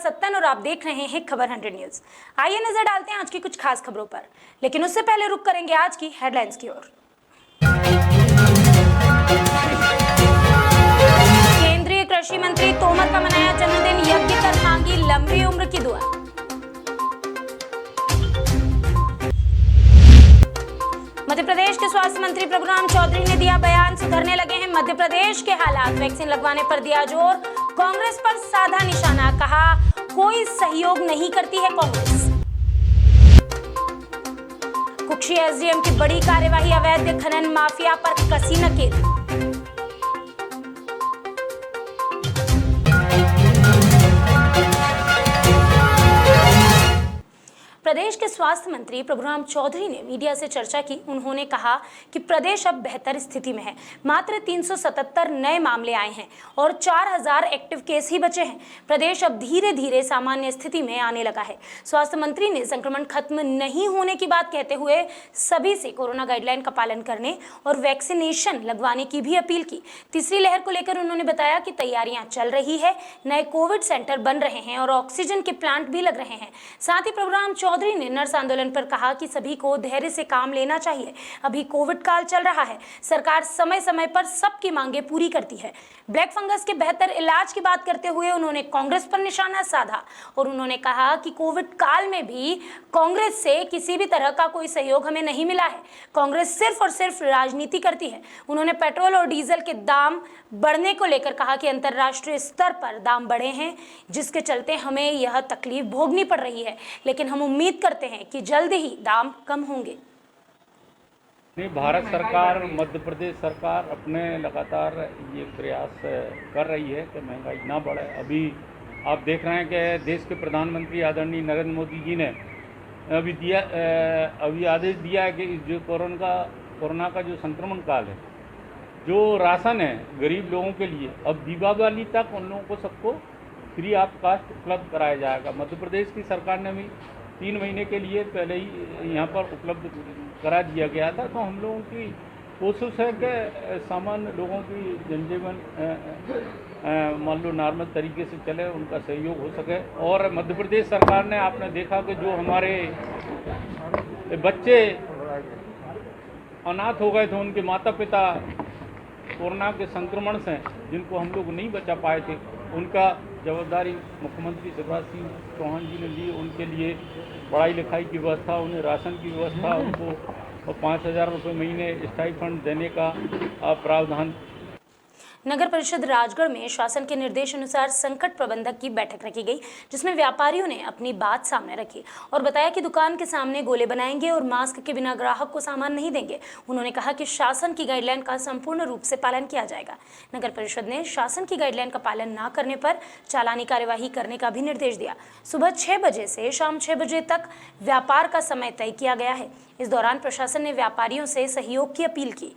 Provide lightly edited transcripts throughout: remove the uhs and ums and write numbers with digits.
सत्तन और आप देख रहे हैं खबर 100 न्यूज। आइए नजर डालते हैं आज की कुछ खास खबरों पर, लेकिन उससे पहले रुक करेंगे आज की हेडलाइंस की ओर। केंद्रीय कृषि मंत्री तोमर का मनाया जन्मदिन, यज्ञ कर मांगी लंबी उम्र की दुआ। मध्य प्रदेश के स्वास्थ्य मंत्री प्रभुराम चौधरी ने दिया बयान, सुधरने लगे हैं मध्य प्रदेश के हालात, वैक्सीन लगवाने पर दिया जोर, कांग्रेस पर साधा निशाना, कहा कोई सहयोग नहीं करती है कांग्रेस। कुक्षी एसडीएम की बड़ी कार्यवाही, अवैध खनन माफिया पर कसी नकेल। प्रदेश के स्वास्थ्य मंत्री प्रभुराम चौधरी ने मीडिया से चर्चा की। उन्होंने कहा कि प्रदेश अब बेहतर स्थिति में है, मात्र 377 नए मामले आए हैं और 4000 एक्टिव केस ही बचे हैं। प्रदेश अब धीरे धीरे सामान्य स्थिति में आने लगा है। स्वास्थ्य मंत्री ने संक्रमण खत्म नहीं होने की बात कहते हुए सभी से कोरोना गाइडलाइन का पालन करने और वैक्सीनेशन लगवाने की भी अपील की। तीसरी लहर को लेकर उन्होंने बताया कि तैयारियां चल रही है, नए कोविड सेंटर बन रहे हैं और ऑक्सीजन के प्लांट भी लग रहे हैं। साथ ही प्रभुराम चौधरी ने नर्स आंदोलन पर कहा कि सभी को धैर्य से काम लेना चाहिए, अभी कोविड काल चल रहा है, सरकार समय समय पर सबकी मांगे पूरी करती है। ब्लैक फंगस के बेहतर इलाज की बात करते हुए उन्होंने कांग्रेस पर निशाना साधा और उन्होंने कहा कि कोविड काल में भी कांग्रेस से किसी भी तरह का कोई सहयोग हमें नहीं मिला है, कांग्रेस सिर्फ और सिर्फ राजनीति करती है। उन्होंने पेट्रोल और डीजल के दाम बढ़ने को लेकर कहा कि अंतर्राष्ट्रीय स्तर पर दाम बढ़े हैं, जिसके चलते हमें यह तकलीफ भोगनी पड़ रही है, लेकिन हम उम्मीद करते हैं कि जल्द ही दाम कम होंगे। भारत सरकार, मध्य प्रदेश सरकार अपने लगातार ये प्रयास कर रही है कि महंगाई ना बढ़े। अभी आप देख रहे हैं कि देश के प्रधानमंत्री आदरणीय नरेंद्र मोदी जी ने अभी आदेश दिया है कि जो कोरोना का जो संक्रमण काल है, जो राशन है गरीब लोगों के लिए, अब दीपावली तक उन लोगों को सबको फ्री ऑफ कास्ट उपलब्ध कराया जाएगा। मध्य प्रदेश की सरकार ने भी 3 महीने के लिए पहले ही यहाँ पर उपलब्ध करा दिया गया था। तो हम लोगों की कोशिश है कि सामान्य लोगों की जनजीवन मान लो नॉर्मल तरीके से चले, उनका सहयोग हो सके। और मध्य प्रदेश सरकार ने, आपने देखा कि जो हमारे बच्चे अनाथ हो गए थे, उनके माता पिता कोरोना के संक्रमण से जिनको हम लोग नहीं बचा पाए थे, उनका जवाबदारी मुख्यमंत्री शिवराज सिंह चौहान जी ने ली। उनके लिए पढ़ाई लिखाई की व्यवस्था, उन्हें राशन की व्यवस्था, उनको 5000 रुपये महीने स्टाइपेंड देने का प्रावधान। नगर परिषद राजगढ़ में शासन के निर्देश अनुसार संकट प्रबंधक की बैठक रखी गई, जिसमें व्यापारियों ने अपनी बात सामने रखी और बताया कि दुकान के सामने गोले बनाएंगे और मास्क के बिना ग्राहक को सामान नहीं देंगे। उन्होंने कहा कि शासन की गाइडलाइन का संपूर्ण रूप से पालन किया जाएगा। नगर परिषद ने शासन की गाइडलाइन का पालन न करने पर चालानी कार्यवाही करने का भी निर्देश दिया। सुबह 6 बजे से शाम 6 बजे तक व्यापार का समय तय किया गया है। इस दौरान प्रशासन ने व्यापारियों से सहयोग की अपील की।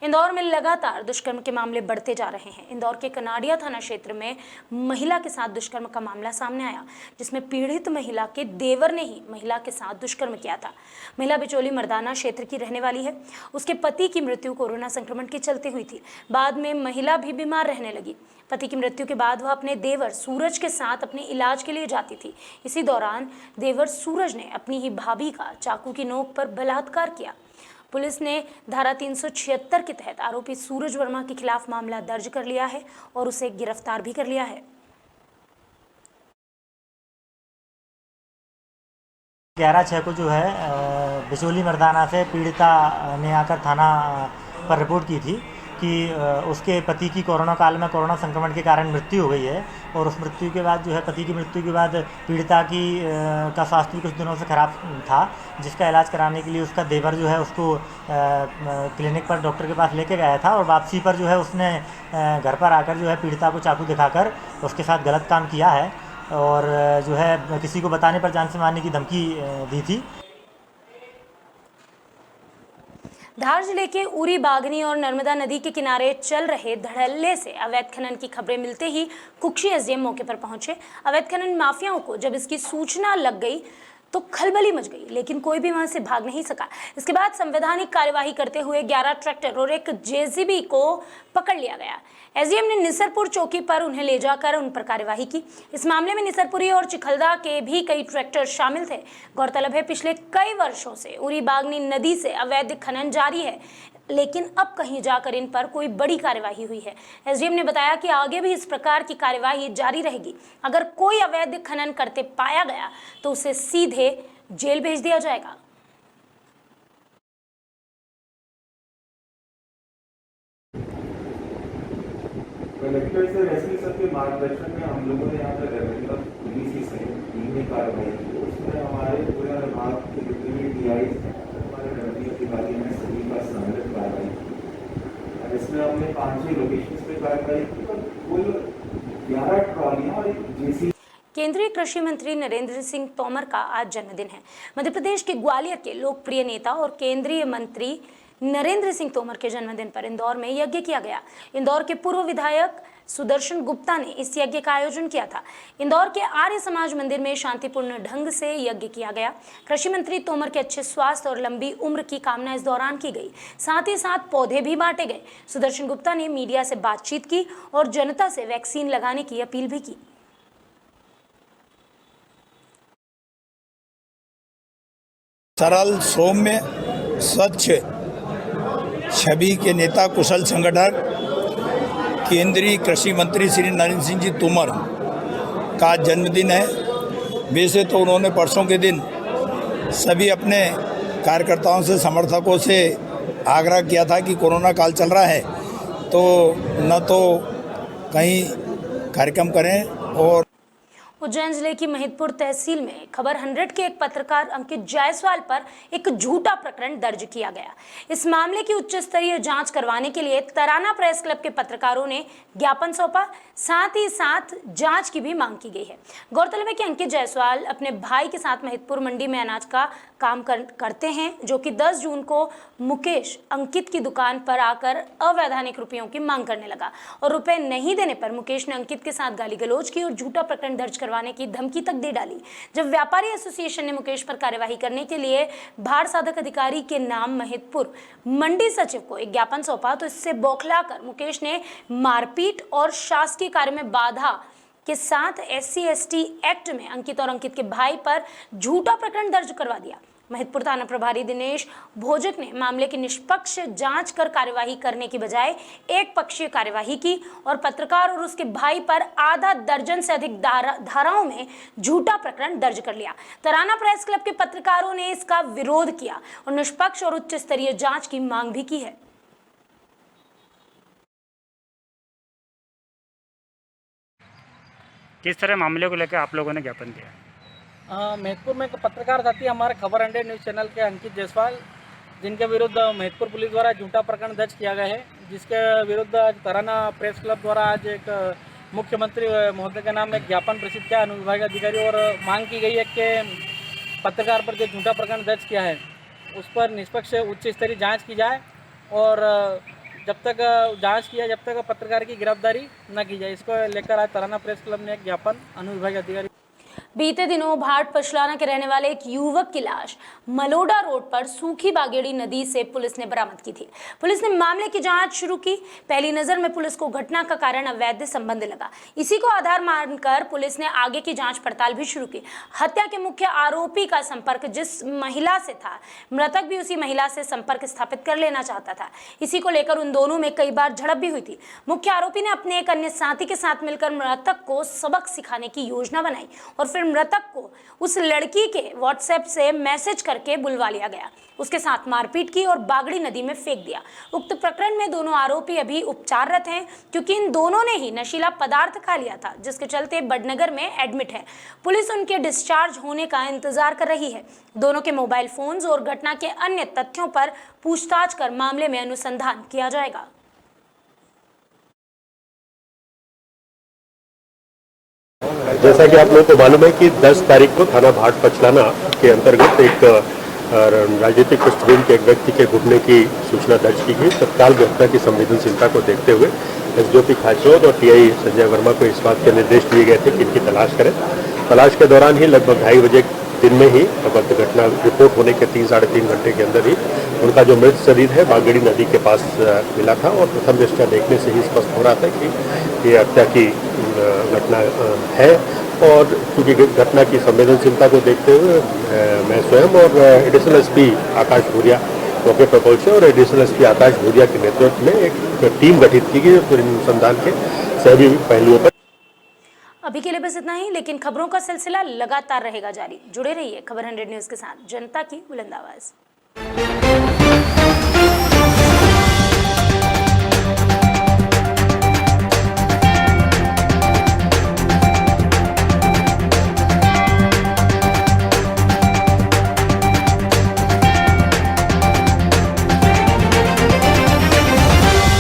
इंदौर में लगातार दुष्कर्म के मामले बढ़ते जा रहे हैं। इंदौर के कनाडिया थाना क्षेत्र में महिला के साथ दुष्कर्म का मामला सामने आया, जिसमें पीड़ित महिला के देवर ने ही महिला के साथ दुष्कर्म किया था। महिला बिचौली मर्दाना क्षेत्र की रहने वाली है। उसके पति की मृत्यु कोरोना संक्रमण के चलते हुई थी। बाद में महिला भी बीमार रहने लगी। पति की मृत्यु के बाद वह अपने देवर सूरज के साथ अपने इलाज के लिए जाती थी। इसी दौरान देवर सूरज ने अपनी ही भाभी का चाकू की नोक पर बलात्कार किया। पुलिस ने धारा 376 के तहत आरोपी सूरज वर्मा के खिलाफ मामला दर्ज कर लिया है और उसे गिरफ्तार भी कर लिया है। 11/6 को जो है बिचौली मर्दाना से पीड़िता ने आकर थाना पर रिपोर्ट की थी कि उसके पति की कोरोना काल में कोरोना संक्रमण के कारण मृत्यु हो गई है और उस मृत्यु के बाद जो है पति की मृत्यु के बाद पीड़िता का स्वास्थ्य भी कुछ दिनों से ख़राब था, जिसका इलाज कराने के लिए उसका देवर जो है उसको क्लिनिक पर डॉक्टर के पास लेके गया था और वापसी पर जो है उसने घर पर आकर जो है पीड़िता को चाकू दिखाकर उसके साथ गलत काम किया है और जो है किसी को बताने पर जान से मारने की धमकी दी थी। धार जिले के उरी, बागनी और नर्मदा नदी के किनारे चल रहे धड़ल्ले से अवैध खनन की खबरें मिलते ही कुक्षी एसडीएम मौके पर पहुंचे। अवैध खनन माफियाओं को जब इसकी सूचना लग गई तो खलबली मच गई, लेकिन कोई भी वहां से भाग नहीं सका। इसके बाद संवैधानिक कार्यवाही करते हुए 11 ट्रैक्टर और एक जेसीबी को पकड़ लिया गया। एसडीएम ने निसरपुर चौकी पर उन्हें ले जाकर उन पर कार्यवाही की। इस मामले में निसरपुरी और चिखलदा के भी कई ट्रैक्टर शामिल थे। गौरतलब है, पिछले कई वर्षों से उरी बागनी नदी से अवैध खनन जारी है, लेकिन अब कहीं जाकर इन पर कोई बड़ी कार्यवाही हुई है। एसडीएम ने बताया कि आगे भी इस प्रकार की कार्यवाही जारी रहेगी। अगर कोई अवैध खनन करते पाया गया तो उसे सीधे जेल भेज दिया जाएगा। कलेक्टर सर एसपी सर के मार्गदर्शन में हम लोगों ने यहाँ पर रेवेन्यू पुलिस की टीम ने कार्रवाई की। उसमें हमारे पूरे विभाग के जितने भी DIs हैं, हमारे रेवेन्यू अधिकारी ने सभी का सम्मिलित कार्रवाई की। और इसमें हमने 5-6 लोकेशंस पे कार्रवाई की और कुल 11 ट्रॉलियाँ और एक जेसीबी। केंद्रीय कृषि मंत्री नरेंद्र सिंह तोमर का आज जन्मदिन है। मध्य प्रदेश के ग्वालियर के लोकप्रिय नेता और केंद्रीय मंत्री नरेंद्र सिंह तोमर के जन्मदिन पर इंदौर में यज्ञ किया गया। इंदौर के पूर्व विधायक सुदर्शन गुप्ता ने इस यज्ञ का आयोजन किया था। इंदौर के आर्य समाज मंदिर में शांतिपूर्ण ढंग से यज्ञ किया गया। कृषि मंत्री तोमर के अच्छे स्वास्थ्य और लंबी उम्र की कामना इस दौरान की गई। साथ ही साथ पौधे भी बांटे गए। सुदर्शन गुप्ता ने मीडिया से बातचीत की और जनता से वैक्सीन लगाने की अपील भी की। सरल, सौम्य, स्वच्छ छवि के नेता, कुशल संगठक केंद्रीय कृषि मंत्री श्री नरेंद्र सिंह जी तोमर का जन्मदिन है। वैसे तो उन्होंने परसों के दिन सभी अपने कार्यकर्ताओं से, समर्थकों से आग्रह किया था कि कोरोना काल चल रहा है तो न तो कहीं कार्यक्रम करें। और उज्जैन जिले की महिदपुर तहसील में खबर 100 के एक पत्रकार अंकित जायसवाल पर एक झूठा प्रकरण दर्ज किया गया। इस मामले की उच्च स्तरीय जांच करवाने के लिए तराना प्रेस क्लब के पत्रकारों ने ज्ञापन सौंपा। साथ ही साथ जांच की भी मांग की गई है। गौरतलब है कि अंकित जायसवाल अपने भाई के साथ महिदपुर मंडी में अनाज का काम करते हैं, जो कि 10 जून को मुकेश अंकित की दुकान पर आकर अवैधानिक रुपयों की मांग करने लगा और रुपए नहीं देने पर मुकेश ने अंकित के साथ गाली गलौज की और झूठा प्रकरण दर्ज करवाने की धमकी तक दे डाली। जब व्यापारी एसोसिएशन ने मुकेश पर कार्यवाही करने के लिए भार साधक अधिकारी के नाम महिदपुर मंडी सचिव को एक ज्ञापन सौंपा तो इससे बौखलाकर मुकेश ने मारपीट और शासकीय कार्य में बाधा के साथ SC/ST एक्ट में अंकित और अंकित के भाई पर झूठा प्रकरण दर्ज करवा दिया। महिदपुर थाना प्रभारी दिनेश भोजक ने मामले की निष्पक्ष जांच कर कार्यवाही करने की बजाय एक पक्षीय कार्यवाही की और पत्रकार और उसके भाई पर आधा दर्जन से अधिक धाराओं में झूठा प्रकरण दर्ज कर लिया। तराना प्रेस क्लब के पत्रकारों ने इसका विरोध किया और निष्पक्ष और उच्च स्तरीय जांच की मांग भी की है। किस तरह मामले को लेकर आप लोगों ने ज्ञापन दिया? महिदपुर में एक पत्रकार साथी हमारे खबर 100 न्यूज़ चैनल के अंकित जायसवाल, जिनके विरुद्ध महिदपुर पुलिस द्वारा झूठा प्रकरण दर्ज किया गया है, जिसके विरुद्ध आज तराना प्रेस क्लब द्वारा आज एक मुख्यमंत्री महोदय के नाम एक ज्ञापन प्रसिद्ध किया अनुविभागीय अधिकारी और मांग की गई है कि पत्रकार पर जो झूठा प्रकरण दर्ज किया है उस पर निष्पक्ष उच्च स्तरीय जाँच की जाए और जब तक जांच किया जब तक पत्रकार की गिरफ्तारी न की जाए। इसको लेकर आज तराना प्रेस क्लब ने एक ज्ञापन अनुविभागीय अधिकारी। बीते दिनों भाट पछलाना के रहने वाले एक युवक की लाश मलोडा रोड पर सूखी बागेड़ी नदी से पुलिस ने बरामद की थी। पुलिस ने मामले की जांच शुरू की। पहली नजर में पुलिस को घटना का कारण अवैध संबंध लगा। इसी को आधार मानकर पुलिस ने आगे की जांच पड़ताल भी शुरू की। हत्या के मुख्य आरोपी का संपर्क जिस महिला से था, मृतक भी उसी महिला से संपर्क स्थापित कर लेना चाहता था। इसी को लेकर उन दोनों में कई बार झड़प भी हुई थी। मुख्य आरोपी ने अपने एक अन्य साथी के साथ मिलकर मृतक को सबक सिखाने की योजना बनाई और फिर मृतक को उस लड़की के व्हाट्सएप से मैसेज करके बुलवा लिया गया, उसके साथ मारपीट की और बागड़ी नदी में फेंक दिया। उक्त प्रकरण में दोनों आरोपी अभी उपचाररत हैं, क्योंकि इन दोनों ने ही नशीला पदार्थ खा लिया था, जिसके चलते बड़नगर में एडमिट है। पुलिस उनके डिस्चार्ज होने का इंतजार कर रही है। दोनों के मोबाइल फोन्स और घटना के अन्य तथ्यों पर पूछताछ कर मामले में अनुसंधान किया जाएगा। जैसा कि आप लोगों को मालूम है कि 10 तारीख को थाना भाट पछलाना के अंतर्गत एक राजनीतिक पृष्ठभूमि के एक व्यक्ति के घुटने की सूचना दर्ज की गई। तत्काल घटना की संवेदनशीलता को देखते हुए SDOP खाचौद और TI संजय वर्मा को इस बात के निर्देश दिए गए थे कि इनकी तलाश करें। तलाश के दौरान ही लगभग 2:30 बजे दिन में ही घटना रिपोर्ट होने के 3-3.5 घंटे के अंदर ही उनका जो मृत शरीर है बागड़ी नदी के पास मिला था और प्रथम दृष्टया देखने से ही स्पष्ट हो रहा था कि ये हत्या की घटना है। और क्योंकि घटना की संवेदनशीलता को देखते हुए मैं स्वयं और एडिशनल एसपी आकाश भूरिया मौके पर पहुंचे और एडिशनल एसपी आकाश भूरिया के नेतृत्व में एक टीम गठित की गई अनुसंधान के सभी पहलुओं पर। अभी के लिए बस इतना ही, लेकिन खबरों का सिलसिला लगातार रहेगा जारी। जुड़े रहिए खबर 100 न्यूज़ के साथ, जनता की बुलंद आवाज।